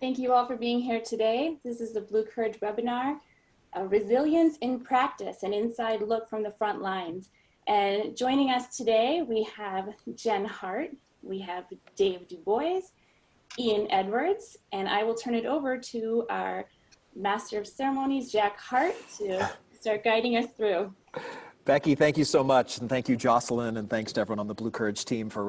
Thank you all for being here today. This is the Blue Courage webinar, Resilience in Practice, an inside look from the front lines. And joining us today, we have Jack Hart, we have David Dubois, Ian Edwards, and I will turn it over to our Master of Ceremonies, Jack Hart, to start guiding us through. Becky, thank you so much, and thank you, Jocelyn, and thanks to everyone on the Blue Courage team for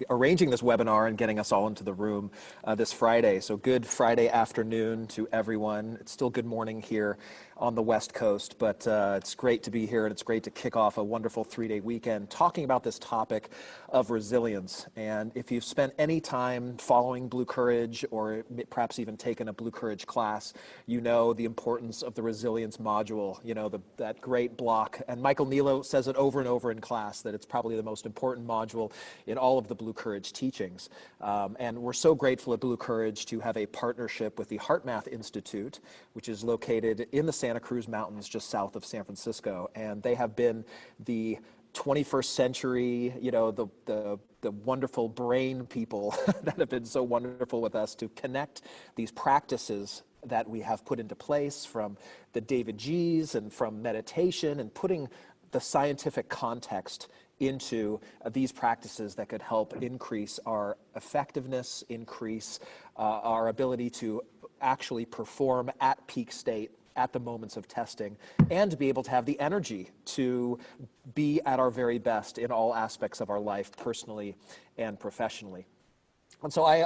arranging this webinar and getting us all into the room this Friday. So good Friday afternoon to everyone. It's still good morning here on the West Coast, but it's great to be here, and it's great to kick off a wonderful three-day weekend talking about this topic of resilience. And if you've spent any time following Blue Courage, or perhaps even taken a Blue Courage class, you know the importance of the resilience module, you know, that great block. And Michael Nilo says it over and over in class that it's probably the most important module in all of the Blue Courage teachings. And we're so grateful at Blue Courage to have a partnership with the HeartMath Institute, which is located in the Santa Cruz Mountains just south of San Francisco. And they have been the 21st century, you know, the wonderful brain people that have been so wonderful with us to connect these practices that we have put into place from the David G's and from meditation, and putting the scientific context into these practices that could help increase our effectiveness, increase our ability to actually perform at peak state at the moments of testing, and to be able to have the energy to be at our very best in all aspects of our life, personally and professionally. And so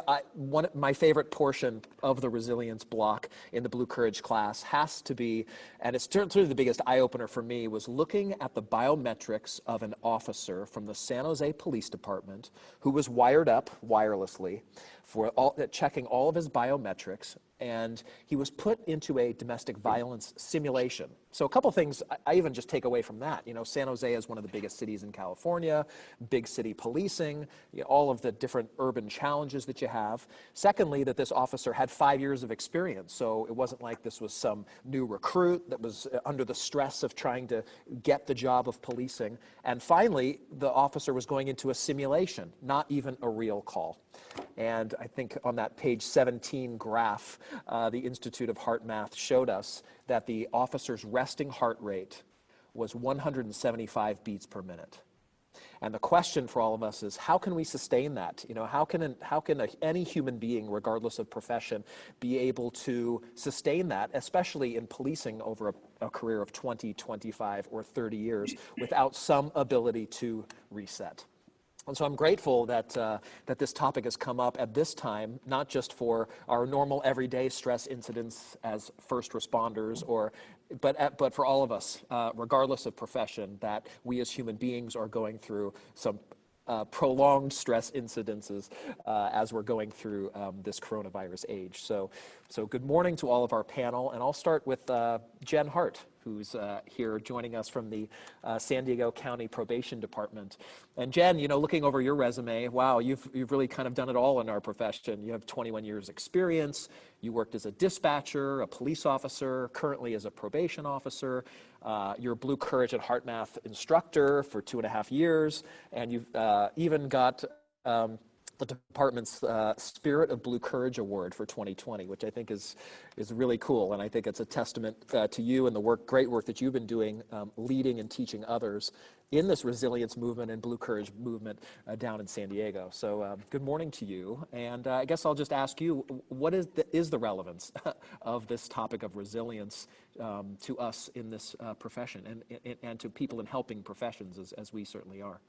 my favorite portion of the resilience block in the Blue Courage class has to be, and it's certainly the biggest eye-opener for me, was looking at the biometrics of an officer from the San Jose Police Department who was wired up wirelessly for checking all of his biometrics, and he was put into a domestic violence simulation. So a couple things I even just take away from that. You know, San Jose is one of the biggest cities in California, big city policing, all of the different urban challenges that you have. Secondly, that this officer had 5 years of experience, so it wasn't like this was some new recruit that was under the stress of trying to get the job of policing. And finally, the officer was going into a simulation, not even a real call. And I think on that page 17 graph, the Institute of HeartMath showed us that the officer's resting heart rate was 175 beats per minute. And the question for all of us is, how can we sustain that? You know, how can any human being, regardless of profession, be able to sustain that, especially in policing over a career of 20, 25, or 30 years, without some ability to reset? And so I'm grateful that that this topic has come up at this time, not just for our normal everyday stress incidents as first responders, but for all of us, regardless of profession, that we as human beings are going through some prolonged stress incidences as we're going through this coronavirus age. So good morning to all of our panel, and I'll start with Jack Hart, who's here joining us from the San Diego County Probation Department. And Jen, you know, looking over your resume, wow, you've really kind of done it all in our profession. You have 21 years experience. You worked as a dispatcher, a police officer, currently as a probation officer. You're a Blue Courage and HeartMath instructor for 2.5 years, and you've even got the department's Spirit of Blue Courage Award for 2020, which I think is really cool. And I think it's a testament to you and the great work that you've been doing, leading and teaching others in this resilience movement and Blue Courage movement down in San Diego. So good morning to you. And I guess I'll just ask you, what is the relevance of this topic of resilience to us in this profession, and to people in helping professions as we certainly are?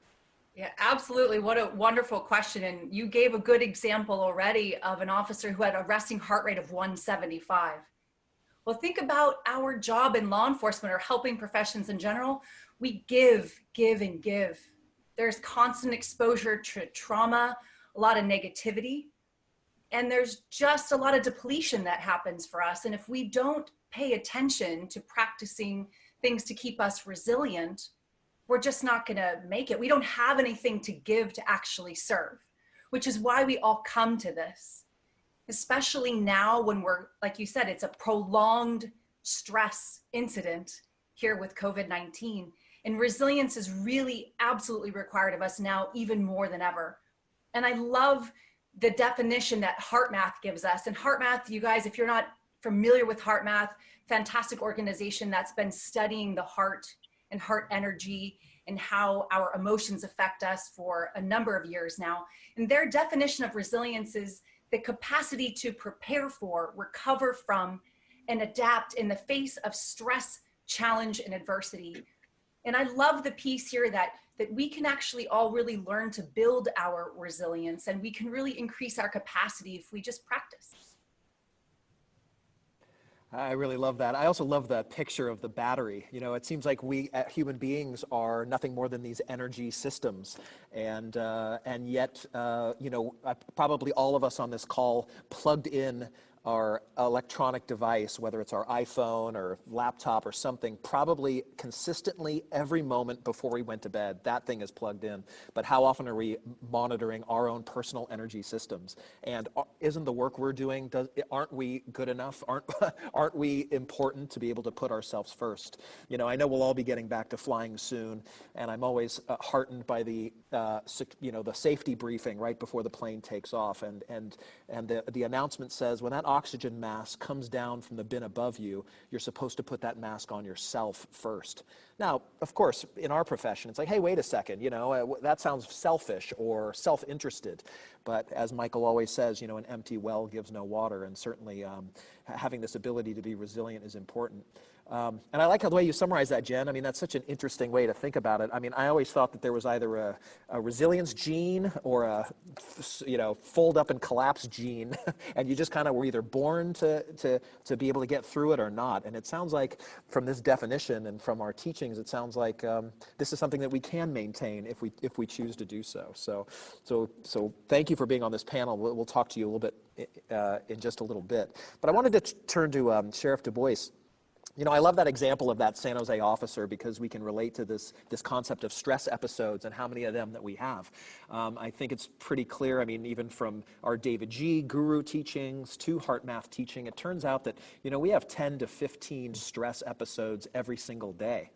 Yeah, absolutely. What a wonderful question. And you gave a good example already of an officer who had a resting heart rate of 175. Well, think about our job in law enforcement or helping professions in general. We give, and give. There's constant exposure to trauma, a lot of negativity, and there's just a lot of depletion that happens for us. And if we don't pay attention to practicing things to keep us resilient, we're just not going to make it. We don't have anything to give to actually serve, which is why we all come to this, especially now when we're, like you said, it's a prolonged stress incident here with COVID-19. And resilience is really absolutely required of us now, even more than ever. And I love the definition that HeartMath gives us. And HeartMath, you guys, if you're not familiar with HeartMath, fantastic organization that's been studying the heart and heart energy and how our emotions affect us for a number of years now. And their definition of resilience is the capacity to prepare for, recover from, and adapt in the face of stress, challenge, and adversity. And I love the piece here that we can actually all really learn to build our resilience, and we can really increase our capacity if we just practice. I really love that. I also love the picture of the battery. You know, it seems like we human beings are nothing more than these energy systems, and yet, you know, probably all of us on this call plugged in our electronic device, whether it's our iPhone or laptop or something, probably consistently every moment before we went to bed, that thing is plugged in. But how often are we monitoring our own personal energy systems? And isn't the work we're doing, aren't we good enough? Aren't we important to be able to put ourselves first? You know, I know we'll all be getting back to flying soon, and I'm always heartened by the, you know, the safety briefing right before the plane takes off. And the announcement says, when that oxygen mask comes down from the bin above you, you're supposed to put that mask on yourself first. Now, of course, in our profession, it's like, hey, wait a second, you know, that sounds selfish or self-interested. But as Michael always says, you know, an empty well gives no water, and certainly having this ability to be resilient is important. And I like how the way you summarize that, Jen. I mean, that's such an interesting way to think about it. I mean, I always thought that there was either a resilience gene or a, you know, fold up and collapse gene, and you just kind of were either born to be able to get through it or not. And it sounds like from this definition and from our teachings, it sounds like this is something that we can maintain if we choose to do so. So thank you for being on this panel. We'll talk to you a little bit in just a little bit. But I wanted to turn to Sheriff Dubois. You know, I love that example of that San Jose officer because we can relate to this concept of stress episodes and how many of them that we have. I think it's pretty clear, I mean, even from our David G. guru teachings to HeartMath teaching, it turns out that, you know, we have 10 to 15 stress episodes every single day.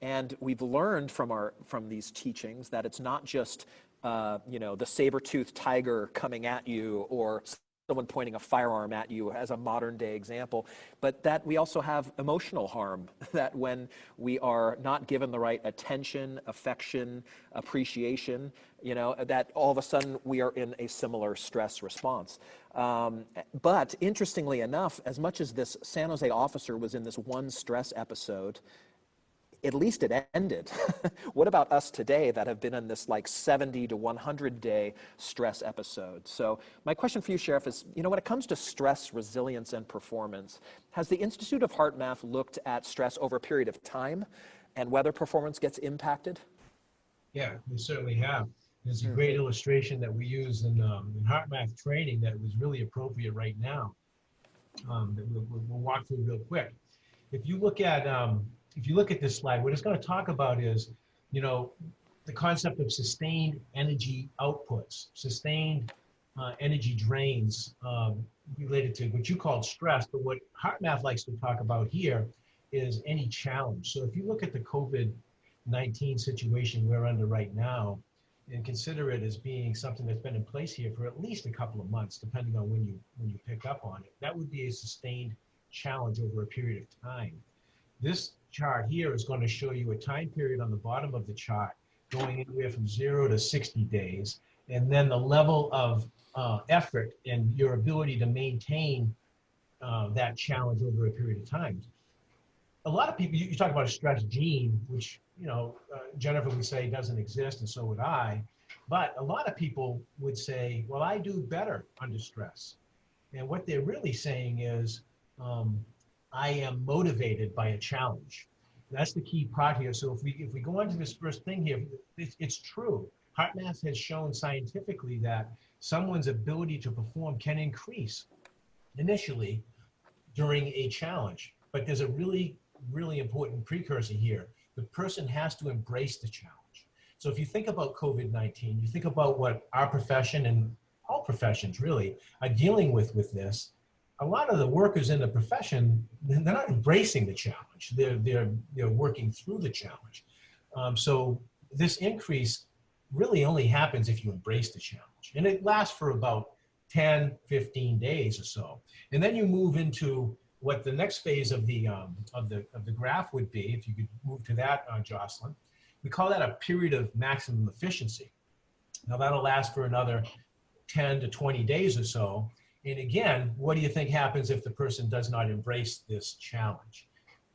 And we've learned from these teachings that it's not just, you know, the saber-toothed tiger coming at you or someone pointing a firearm at you as a modern day example, but that we also have emotional harm, that when we are not given the right attention, affection, appreciation, you know, that all of a sudden we are in a similar stress response. But interestingly enough, as much as this San Jose officer was in this one stress episode, at least it ended. What about us today that have been in this like 70 to 100 day stress episode? So my question for you, Sheriff, is, you know, when it comes to stress, resilience, and performance, has the Institute of HeartMath looked at stress over a period of time and whether performance gets impacted? Yeah, we certainly have. There's a great illustration that we use in HeartMath training that was really appropriate right now. That we'll walk through real quick. If you look at this slide, what it's going to talk about is, you know, the concept of sustained energy outputs, sustained energy drains related to what you call stress. But what HeartMath likes to talk about here is any challenge. So if you look at the COVID-19 situation we're under right now, and consider it as being something that's been in place here for at least a couple of months, depending on when you pick up on it, that would be a sustained challenge over a period of time. This chart here is going to show you a time period on the bottom of the chart going anywhere from 0 to 60 days, and then the level of effort and your ability to maintain that challenge over a period of time. A lot of people, you talk about a stress gene, which, you know, Jennifer would say doesn't exist, and so would I, but a lot of people would say, well, I do better under stress. And what they're really saying is, I am motivated by a challenge. That's the key part here. So if we go on to this first thing here, it's true. HeartMath has shown scientifically that someone's ability to perform can increase initially during a challenge. But there's a really, really important precursor here. The person has to embrace the challenge. So if you think about COVID-19, you think about what our profession and all professions really are dealing with this. A lot of the workers in the profession, they're not embracing the challenge. They're working through the challenge. So this increase really only happens if you embrace the challenge. And it lasts for about 10, 15 days or so. And then you move into what the next phase of the graph would be, if you could move to that, Jocelyn. We call that a period of maximum efficiency. Now that'll last for another 10 to 20 days or so. And again, what do you think happens if the person does not embrace this challenge?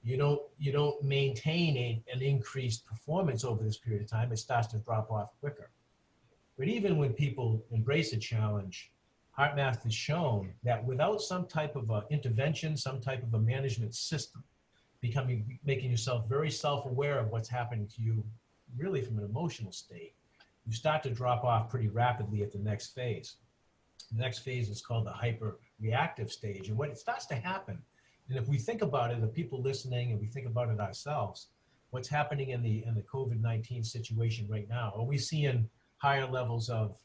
You don't maintain an increased performance over this period of time. It starts to drop off quicker. But even when people embrace a challenge, HeartMath has shown that without some type of intervention, some type of a management system, making yourself very self-aware of what's happening to you, really from an emotional state, you start to drop off pretty rapidly at the next phase. The next phase is called the hyper-reactive stage. And when it starts to happen, and if we think about it, the people listening, and we think about it ourselves, what's happening in the COVID-19 situation right now? Are we seeing higher levels of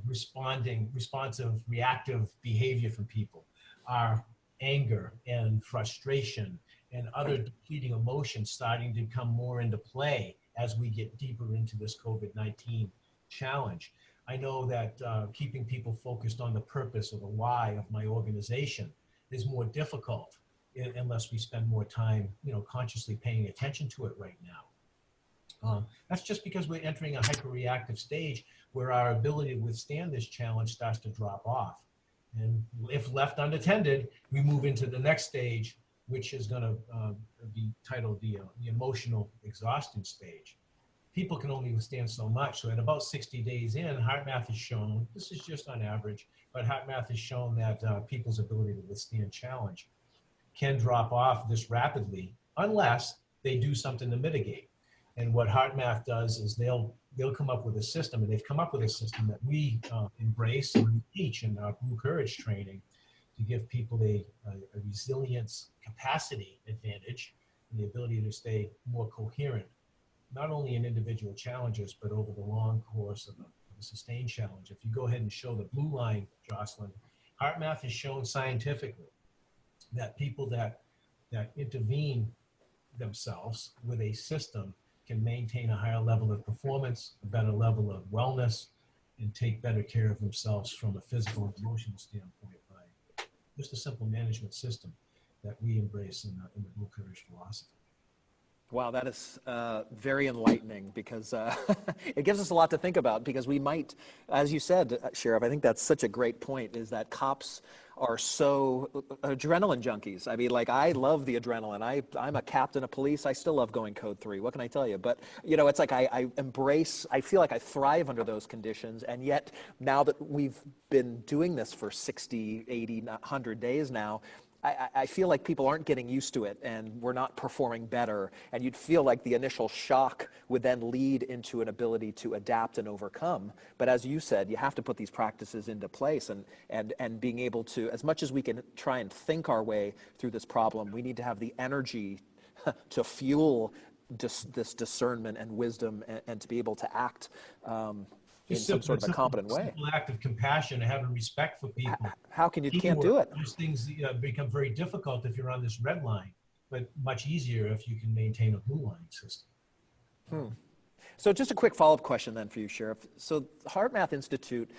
responsive, reactive behavior from people? Our anger and frustration and other depleting emotions starting to come more into play as we get deeper into this COVID-19 challenge. I know that keeping people focused on the purpose or the why of my organization is more difficult unless we spend more time, consciously paying attention to it right now. That's just because we're entering a hyperreactive stage where our ability to withstand this challenge starts to drop off. And if left unattended, we move into the next stage, which is going to be titled the emotional exhaustion stage. People can only withstand so much. So at about 60 days in, HeartMath has shown, this is just on average, but HeartMath has shown that people's ability to withstand challenge can drop off this rapidly unless they do something to mitigate. And what HeartMath does is they'll come up with a system, and they've come up with a system that we embrace and we teach in our Blue Courage training to give people a resilience capacity advantage and the ability to stay more coherent, not only in individual challenges, but over the long course of a sustained challenge. If you go ahead and show the blue line, Jocelyn, HeartMath has shown scientifically that people that intervene themselves with a system can maintain a higher level of performance, a better level of wellness, and take better care of themselves from a physical and emotional standpoint by just a simple management system that we embrace in the Blue Courage philosophy. Wow, that is very enlightening, because it gives us a lot to think about, because we might, as you said, Sheriff, I think that's such a great point, is that cops are so adrenaline junkies. I mean, like, I love the adrenaline. I'm a captain of police. I still love going code 3. What can I tell you? But, it's like I feel like I thrive under those conditions. And yet, now that we've been doing this for 60, 80, 100 days now, I feel like people aren't getting used to it, and we're not performing better. And you'd feel like the initial shock would then lead into an ability to adapt and overcome. But as you said, you have to put these practices into place, and being able to, as much as we can try and think our way through this problem, we need to have the energy to fuel this discernment and wisdom, and to be able to act in some sort of a competent way. Simple act of compassion and having respect for people. How can you can't do it? Those things become very difficult if you're on this red line, but much easier if you can maintain a blue line system. So just a quick follow-up question then for you, Sheriff. So HeartMath Institute,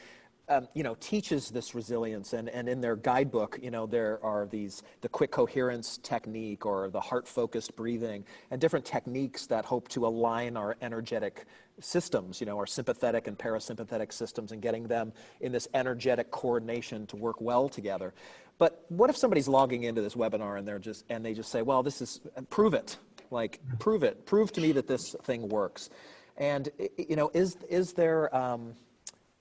teaches this resilience, and in their guidebook, there are the quick coherence technique, or the heart-focused breathing, and different techniques that hope to align our energetic systems, our sympathetic and parasympathetic systems, and getting them in this energetic coordination to work well together. But what if somebody's logging into this webinar and they just say, well, this is, prove it, prove to me that this thing works. And, is there,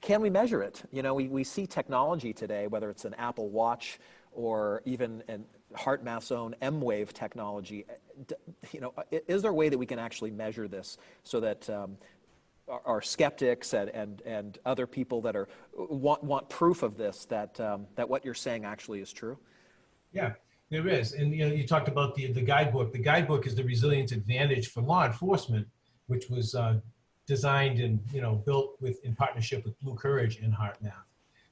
can we measure it? We see technology today, whether it's an Apple Watch or even HeartMath's own M-Wave technology. Is there a way that we can actually measure this so that our skeptics and other people that want proof of this, that what you're saying actually is true? Yeah, there is. And you talked about the guidebook. The guidebook is the Resilience Advantage for law enforcement, which was designed and built in partnership with Blue Courage and HeartMath.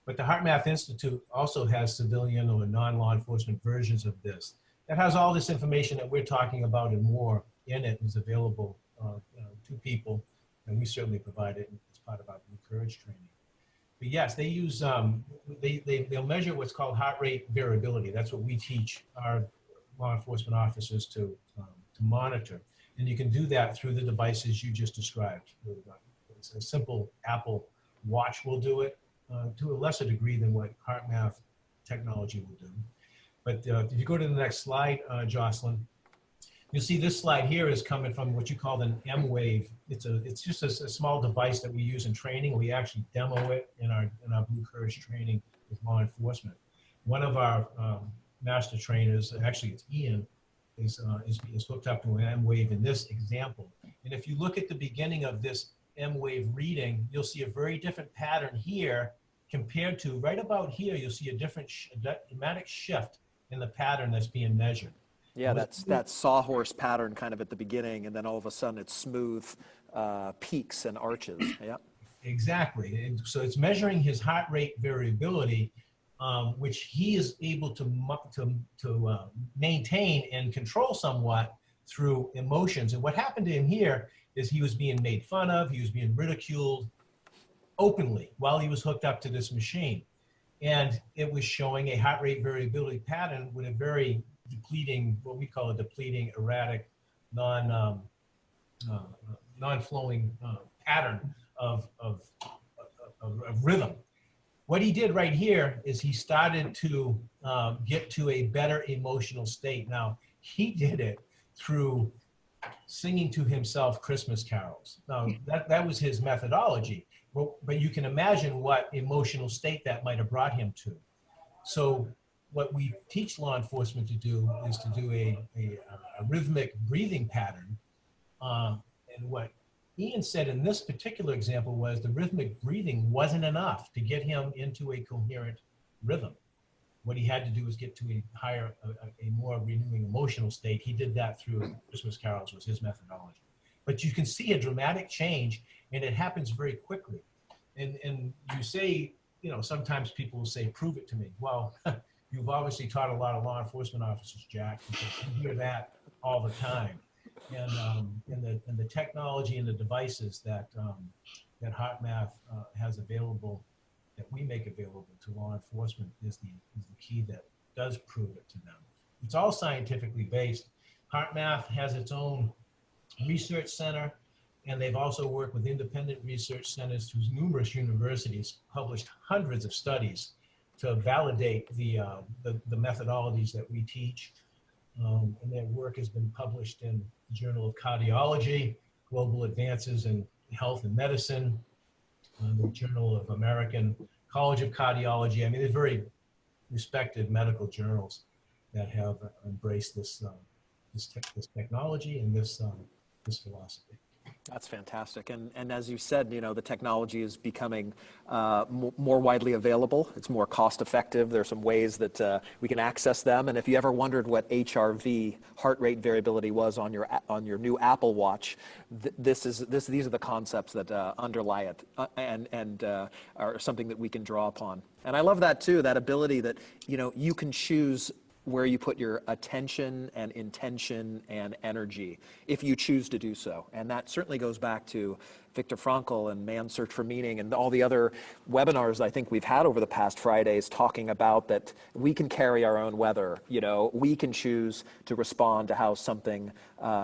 But the HeartMath Institute also has civilian or non-law enforcement versions of this. That has all this information that we're talking about and more in it, is available to people, and we certainly provide it as part of our Blue Courage training. But yes, they use, they'll measure what's called heart rate variability. That's what we teach our law enforcement officers to monitor. And you can do that through the devices you just described. It's a simple Apple Watch will do it to a lesser degree than what HeartMath technology will do. But if you go to the next slide, Jocelyn, you'll see this slide here is coming from what you call an M-Wave. It's just a small device that we use in training. We actually demo it in our Blue Courage training with law enforcement. One of our master trainers, actually it's Ian, is hooked up to an M-Wave in this example. And if you look at the beginning of this M-Wave reading, you'll see a very different pattern here compared to right about here. You'll see a different dramatic shift in the pattern that's being measured. Yeah, that's that sawhorse pattern kind of at the beginning, and then all of a sudden it's smooth peaks and arches. Yeah. Exactly. And so it's measuring his heart rate variability, which he is able to maintain and control somewhat through emotions. And what happened to him here is he was being made fun of, he was being ridiculed openly while he was hooked up to this machine. And it was showing a heart rate variability pattern with a very depleting, what we call a depleting, erratic, non-flowing pattern of rhythm. What he did right here is he started to get to a better emotional state. Now, he did it through singing to himself Christmas carols. Now, that was his methodology, but you can imagine what emotional state that might have brought him to. So what we teach law enforcement to do is to do a rhythmic breathing pattern. And what Ian said in this particular example was the rhythmic breathing wasn't enough to get him into a coherent rhythm. What he had to do was get to a more renewing emotional state. He did that through Christmas carols, was his methodology. But you can see a dramatic change, and it happens very quickly. And you say, you know, sometimes people will say, prove it to me. Well, you've obviously taught a lot of law enforcement officers, Jack, because you hear that all the time. And the technology and the devices that HeartMath has available, that we make available to law enforcement, is the key that does prove it to them. It's all scientifically based. HeartMath has its own research center, and they've also worked with independent research centers whose numerous universities published hundreds of studies to validate the methodologies that we teach. And their work has been published in the Journal of Cardiology, Global Advances in Health and Medicine, the Journal of American College of Cardiology. I mean, they're very respected medical journals that have embraced this technology and this philosophy. That's fantastic. And as you said, you know, the technology is becoming more widely available. It's more cost effective. There's some ways that we can access them. And if you ever wondered what HRV, heart rate variability, was on your new Apple Watch, these are the concepts that underlie it and are something that we can draw upon. And I love that too, that ability that, you know, you can choose where you put your attention and intention and energy if you choose to do so. And that certainly goes back to Viktor Frankl and Man's Search for Meaning and all the other webinars I think we've had over the past Fridays talking about that we can carry our own weather. You know, we can choose to respond to how something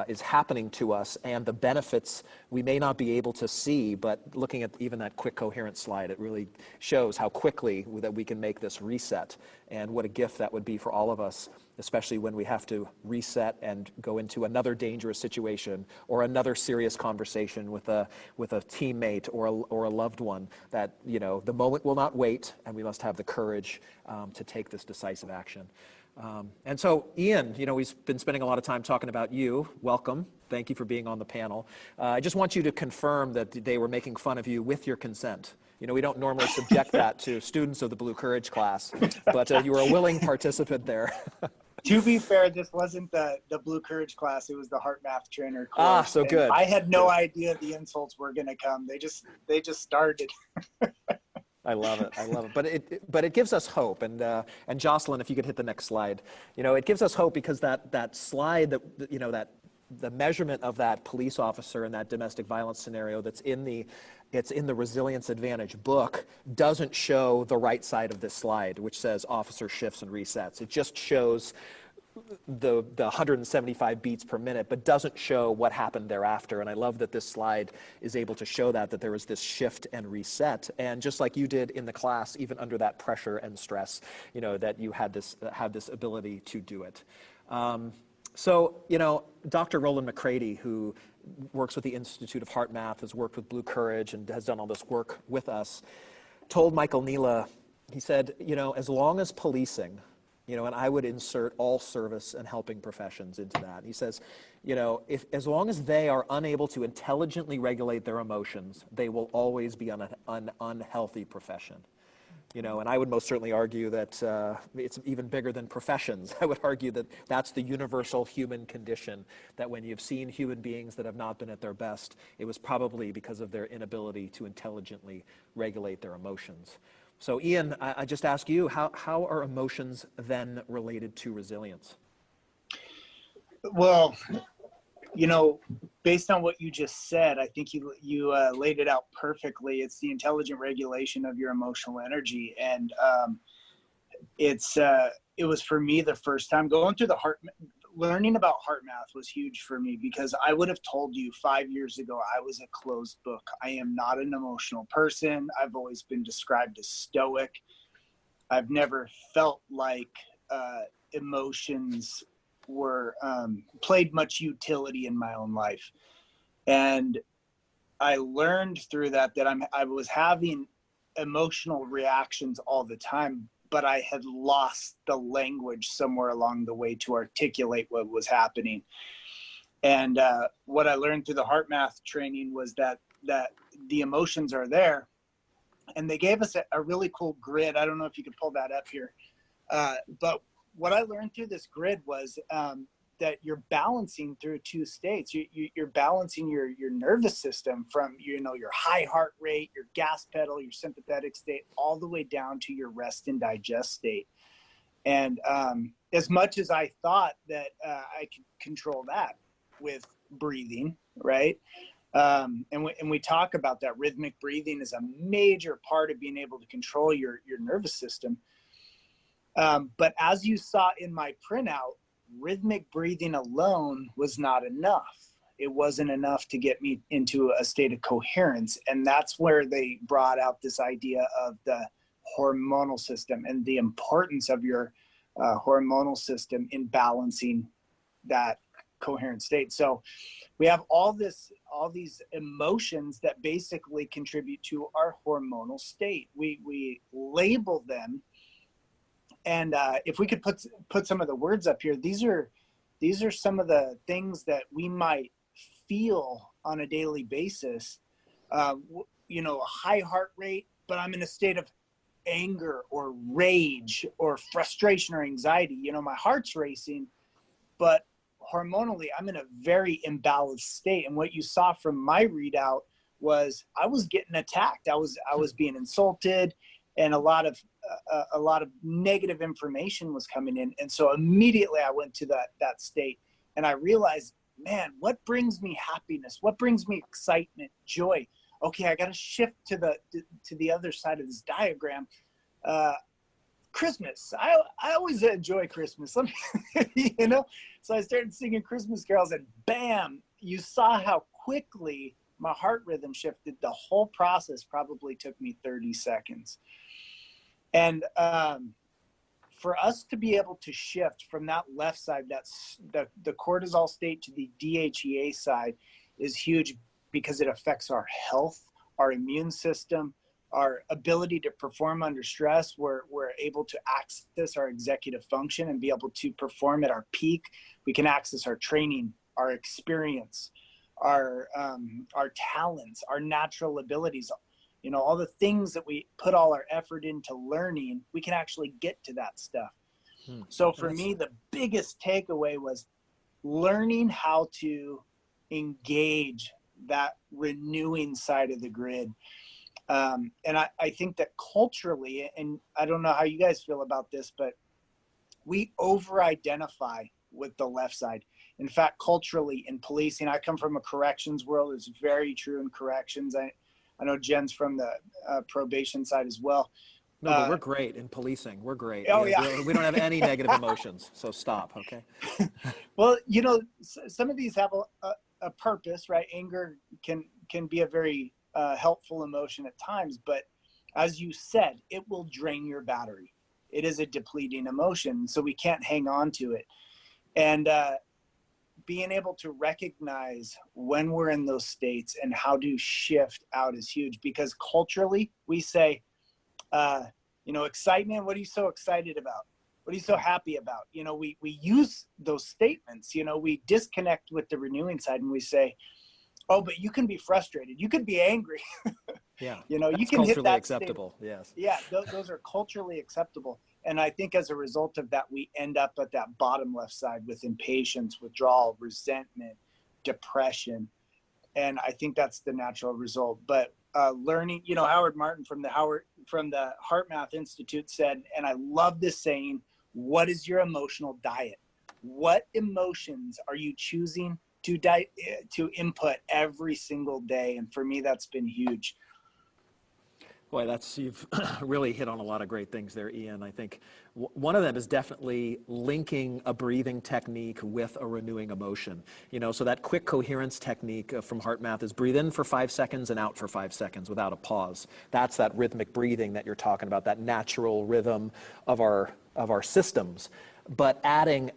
is happening to us, and the benefits we may not be able to see, but looking at even that quick coherent slide, it really shows how quickly that we can make this reset, and what a gift that would be for all of us, especially when we have to reset and go into another dangerous situation or another serious conversation with a teammate or a loved one. That, you know, the moment will not wait, and we must have the courage to take this decisive action. And so, Ian, you know, we've been spending a lot of time talking about you. Welcome. Thank you for being on the panel. I just want you to confirm that they were making fun of you with your consent. You know, we don't normally subject that to students of the Blue Courage class, but you were a willing participant there. To be fair, this wasn't the Blue Courage class. It was the HeartMath trainer course. Ah, so good. I had no idea the insults were going to come. They just started. I love it. I love it. But it gives us hope. And Jocelyn, if you could hit the next slide. You know, it gives us hope because that slide that, you know, that the measurement of that police officer in that domestic violence scenario that's in the Resilience Advantage book doesn't show the right side of this slide, which says officer shifts and resets. It just shows the 175 beats per minute, but doesn't show what happened thereafter. And I love that this slide is able to show that there was this shift and reset. And just like you did in the class, even under that pressure and stress, that you had this ability to do it. So, Dr. Roland McCready, who works with the Institute of HeartMath, has worked with Blue Courage and has done all this work with us, told Michael Neela, he said, as long as policing, and I would insert all service and helping professions into that. He says, as long as they are unable to intelligently regulate their emotions, they will always be an unhealthy profession. And I would most certainly argue that it's even bigger than professions. I would argue that that's the universal human condition, that when you've seen human beings that have not been at their best, it was probably because of their inability to intelligently regulate their emotions. So Ian, I just ask you, how are emotions then related to resilience? Well, based on what you just said, I think you laid it out perfectly. It's the intelligent regulation of your emotional energy. And it was for me the first time going through learning about HeartMath was huge for me, because I would have told you 5 years ago, I was a closed book. I am not an emotional person. I've always been described as stoic. I've never felt like emotions were played much utility in my own life. And I learned through that I was having emotional reactions all the time, but I had lost the language somewhere along the way to articulate what was happening. And what I learned through the HeartMath training was that the emotions are there. And they gave us a really cool grid. I don't know if you could pull that up here. But what I learned through this grid was that you're balancing through two states. You're balancing your nervous system from, your high heart rate, your gas pedal, your sympathetic state, all the way down to your rest and digest state. And as much as I thought that I could control that with breathing, right? And we talk about that. Rhythmic breathing is a major part of being able to control your nervous system. But as you saw in my printout, rhythmic breathing alone was not enough. It wasn't enough to get me into a state of coherence. And that's where they brought out this idea of the hormonal system and the importance of your hormonal system in balancing that coherent state. So we have all these emotions that basically contribute to our hormonal state. We label them. And if we could put some of the words up here, these are some of the things that we might feel on a daily basis. A high heart rate, but I'm in a state of anger or rage or frustration or anxiety. My heart's racing, but hormonally, I'm in a very imbalanced state. And what you saw from my readout was I was getting attacked. I was being insulted, and a lot of negative information was coming in. And so immediately I went to that state, and I realized, man, what brings me happiness? What brings me excitement, joy? Okay, I got to shift to the other side of this diagram. Christmas. I always enjoy Christmas. So I started singing Christmas carols, and bam, you saw how quickly my heart rhythm shifted. The whole process probably took me 30 seconds. And for us to be able to shift from that left side, that's the cortisol state, to the DHEA side, is huge, because it affects our health, our immune system, our ability to perform under stress. We're able to access our executive function and be able to perform at our peak. We can access our training, our experience, our talents, our natural abilities. All the things that we put all our effort into learning, we can actually get to that stuff. So for me, the biggest takeaway was learning how to engage that renewing side of the grid. And I think that culturally, and I don't know how you guys feel about this, but we over-identify with the left side. In fact, culturally in policing, I come from a corrections world. It's very true in corrections. I know Jen's from the probation side as well. No, but we're great in policing. We're great. Oh, we, yeah. we don't have any negative emotions, so stop, okay? Well, you know, some of these have a purpose, right? Anger can be a very helpful emotion at times, but as you said, it will drain your battery. It is a depleting emotion, so we can't hang on to it. And being able to recognize when we're in those states and how to shift out is huge, because culturally we say, you know, excitement, what are you so excited about? What are you so happy about? You know, we use those statements, you know, we disconnect with the renewing side and we say, oh, but you can be frustrated. You could be angry. Yeah. You know, you That's can hit culturally that acceptable. state. Yes. Yeah, those are culturally acceptable. And I think as a result of that, we end up at that bottom left side with impatience, withdrawal, resentment, depression. And I think that's the natural result. But learning, you know, Howard Martin from the HeartMath Institute said, and I love this saying, what is your emotional diet? What emotions are you choosing to input every single day? And for me, that's been huge. Boy, you've really hit on a lot of great things there, Ian. I think one of them is definitely linking a breathing technique with a renewing emotion. You know, so that quick coherence technique from HeartMath is breathe in for 5 seconds and out for 5 seconds without a pause. That's that rhythmic breathing that you're talking about, that natural rhythm of our systems. But adding,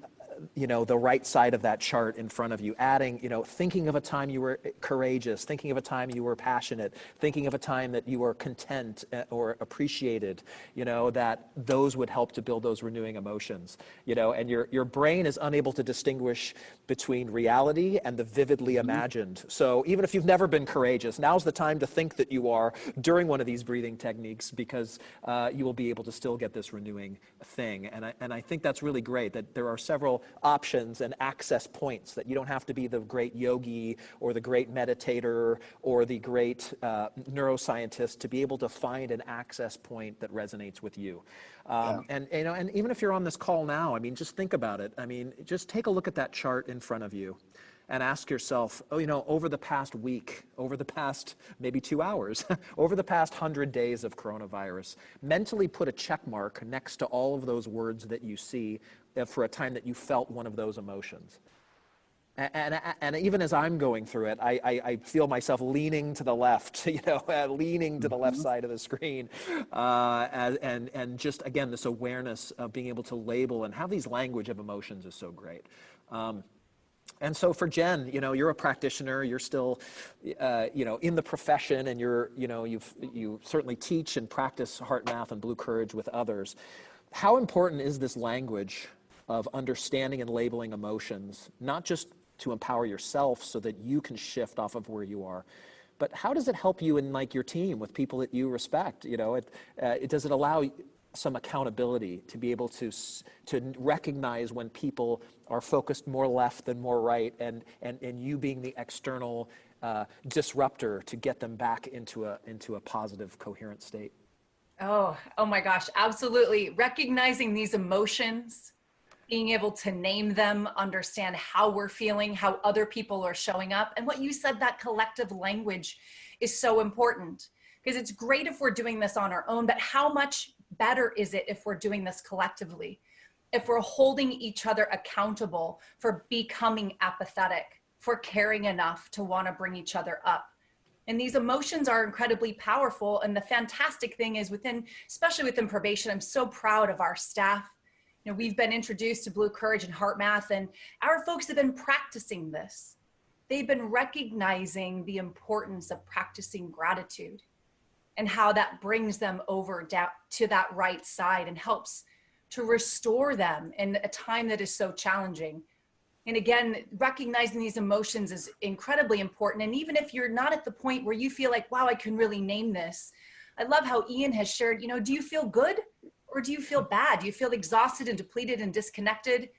you know, the right side of that chart in front of you, adding, you know, thinking of a time you were courageous, thinking of a time you were passionate, thinking of a time that you were content or appreciated, you know, that those would help to build those renewing emotions, you know, and your brain is unable to distinguish between reality and the vividly imagined. So even if you've never been courageous, now's the time to think that you are during one of these breathing techniques, because you will be able to still get this renewing thing. And I think that's really great that there are several options and access points, that you don't have to be the great yogi or the great meditator or the great neuroscientist to be able to find an access point that resonates with you. And you know, and even if you're on this call now, I mean, just think about it. I mean, just take a look at that chart in front of you and ask yourself, oh, you know, over the past week, over the past maybe 2 hours, over the past 100 days of coronavirus, mentally put a check mark next to all of those words that you see for a time that you felt one of those emotions. And even as I'm going through it, I feel myself leaning to the left, you know, leaning to the left side of the screen. And just, again, this awareness of being able to label and have these language of emotions is so great. And so for Jen, you know, you're a practitioner, you're still, you know, in the profession, and you certainly teach and practice HeartMath and Blue Courage with others. How important is this language of understanding and labeling emotions, not just to empower yourself so that you can shift off of where you are, but how does it help you in like your team with people that you respect? You know, does it allow some accountability to be able to recognize when people are focused more left than more right, and you being the external disruptor to get them back into a positive, coherent state? Oh my gosh, absolutely. Recognizing these emotions, being able to name them, understand how we're feeling, how other people are showing up. And what you said, that collective language is so important, because it's great if we're doing this on our own, but how much better is it if we're doing this collectively? If we're holding each other accountable for becoming apathetic, for caring enough to want to bring each other up. And these emotions are incredibly powerful. And the fantastic thing is especially within probation, I'm so proud of our staff. You know, we've been introduced to Blue Courage and HeartMath, and our folks have been practicing this. They've been recognizing the importance of practicing gratitude and how that brings them over down to that right side and helps to restore them in a time that is so challenging. And again, recognizing these emotions is incredibly important. And even if you're not at the point where you feel like, wow, I can really name this. I love how Ian has shared, you know, do you feel good or do you feel bad? Do you feel exhausted and depleted and disconnected?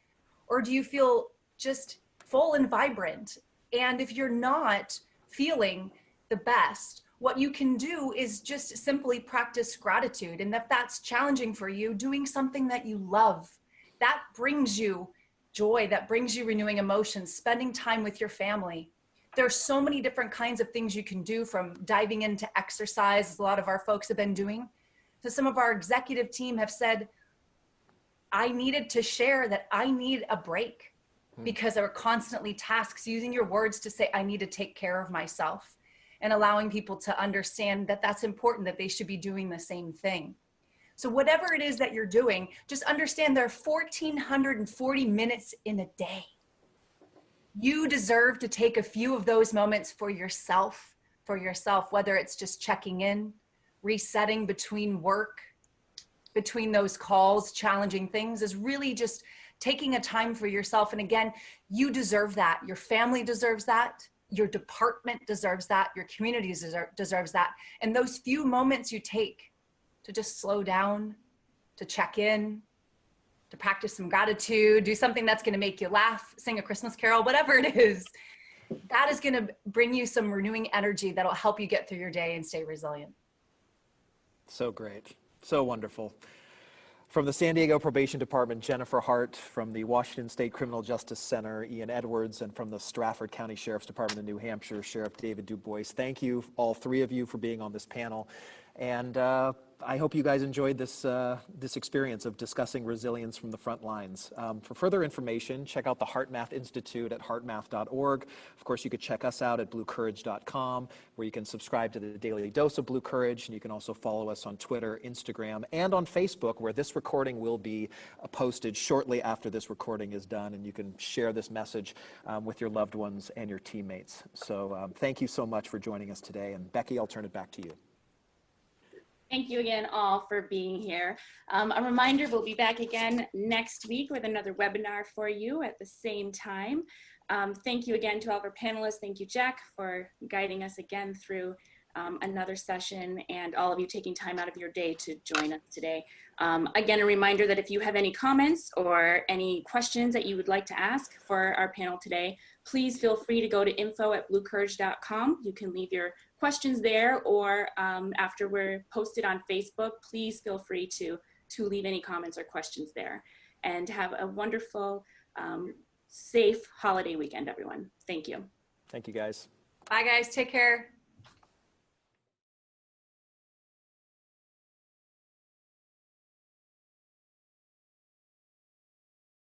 Or do you feel just full and vibrant? And if you're not feeling the best, what you can do is just simply practice gratitude. And if that's challenging for you, doing something that you love, that brings you joy, that brings you renewing emotions, spending time with your family. There are so many different kinds of things you can do, from diving into exercise, as a lot of our folks have been doing. So some of our executive team have said, I needed to share that I need a break because there are constantly tasks, using your words to say, I need to take care of myself, and allowing people to understand that that's important, that they should be doing the same thing. So whatever it is that you're doing, just understand there are 1,440 minutes in a day. You deserve to take a few of those moments for yourself, whether it's just checking in, resetting between work, between those calls, challenging things, is really just taking a time for yourself. And again, you deserve that. Your family deserves that. Your department deserves that. Your community deserves that. And those few moments you take to just slow down, to check in, to practice some gratitude, do something that's going to make you laugh, sing a Christmas carol, whatever it is, that is going to bring you some renewing energy that'll help you get through your day and stay resilient. So great. So wonderful. From the San Diego Probation Department, Jennifer Hart; from the Washington State Criminal Justice Center, Ian Edwards; and from the Stratford County Sheriff's Department in New Hampshire, Sheriff David Dubois. Thank you, all three of you, for being on this panel. And I hope you guys enjoyed this experience of discussing resilience from the front lines. For further information, check out the HeartMath Institute at heartmath.org. Of course, you could check us out at bluecourage.com, where you can subscribe to the Daily Dose of Blue Courage, and you can also follow us on Twitter, Instagram, and on Facebook, where this recording will be posted shortly after this recording is done, and you can share this message with your loved ones and your teammates. So thank you so much for joining us today. And Becky, I'll turn it back to you. Thank you again all for being here. A reminder, we'll be back again next week with another webinar for you at the same time. Thank you again to all of our panelists. Thank you, Jack, for guiding us again through another session, and all of you taking time out of your day to join us today. Again, a reminder that if you have any comments or any questions that you would like to ask for our panel today, please feel free to go to info@bluecourage.com. You can leave your questions there, or after we're posted on Facebook, please feel free to leave any comments or questions there. And have a wonderful, safe holiday weekend, everyone. Thank you. Thank you, guys. Bye, guys. Take care.